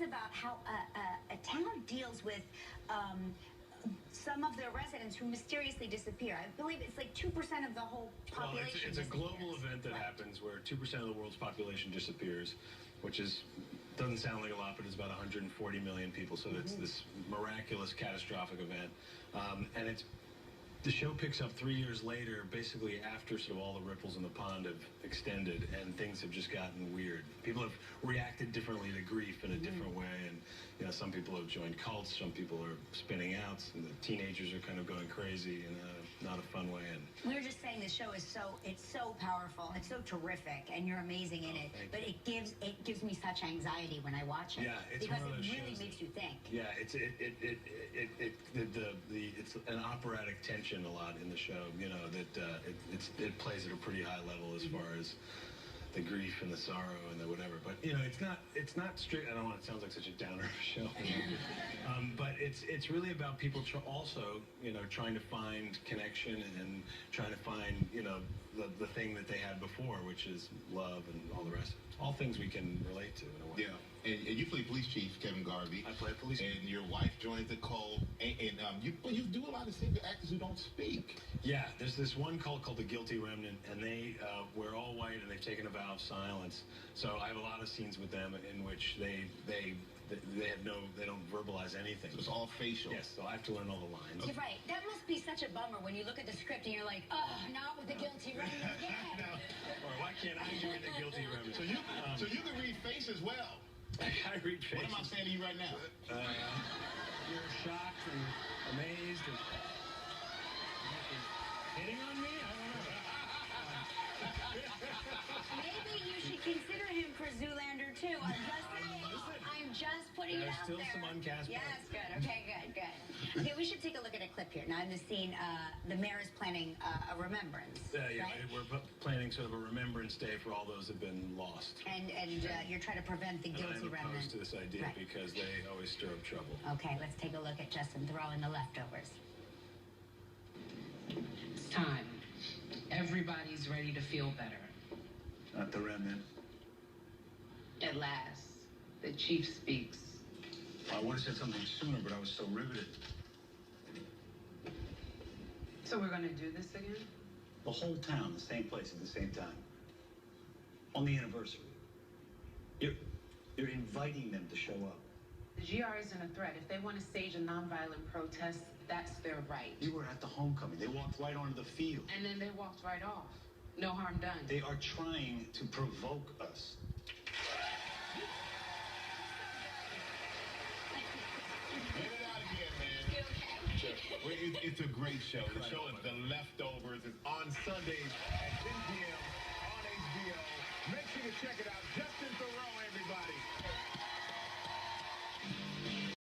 about how a town deals with some of their residents who mysteriously disappear. I believe it's like 2% of the whole population. Well, it's a global event that happens where 2% of the world's population disappears, which doesn't sound like a lot, but it's about 140 million people. So it's this miraculous, catastrophic event, and the show picks up 3 years later, basically after sort of all the ripples in the pond have extended and things have just gotten weird. People have reacted differently to grief in a different way, and some people have joined cults, some people are spinning out, and the teenagers are kind of going crazy in not a fun way. And we were just saying the show is it's so powerful, it's so terrific, and you're amazing in it. But it gives me such anxiety when I watch it. Yeah, it's because one of those it really shows makes you think. Yeah, it's an operatic tension a lot in the show. It plays at a pretty high level as far as the grief and the sorrow and the whatever. But it's not strict. I don't want it sounds like such a downer show. But it's really about people also trying to find connection and trying to find the thing that they had before, which is love and all the rest. All things we can relate to in a way. Yeah, and you play Police Chief Kevin Garvey. I play Police Chief. And your wife joins the cult, and you do a lot of things to actors who don't speak. Yeah, there's this one cult called the Guilty Remnant, and they we're all white, and they've taken a vow of silence. So I have a lot of scenes with them in which they don't verbalize anything. So it's all facial. Yes, so I have to learn all the lines. You're right. That must be such a bummer when you look at the script and you're like, oh, not with the Guilty Remnant again. Or why can't I join the Guilty Remnant? So you can read face as well. I read face. What am I saying to you right now? You're shocked and amazed and hitting on me? I don't know. Maybe you should consider him for Zoolander too. I'm just putting it out there. There's still some uncast. Yes, good. Okay, good. Okay, we should take a look at a clip here. Now in the scene, the mayor is planning a remembrance. Yeah, right? We're planning sort of a remembrance day for all those who've been lost. And you're trying to prevent the Guilty I'm Remnant. opposed to this idea because they always stir up trouble. Okay, let's take a look at Justin Theroux and the Leftovers. It's time. Everybody's ready to feel better. Not the Remnant. At last, the chief speaks. I would have said something sooner, but I was so riveted. So we're gonna do this again? The whole town, the same place at the same time. On the anniversary. You're inviting them to show up. The GR isn't a threat. If they want to stage a nonviolent protest, that's their right. You were at the homecoming. They walked right onto the field. And then they walked right off. No harm done. They are trying to provoke us. Get it out again, man. It's a great show. The show is The Leftovers. It's on Sundays at 10 p.m. on HBO. Make sure you check it out. Justin Theroux, everybody.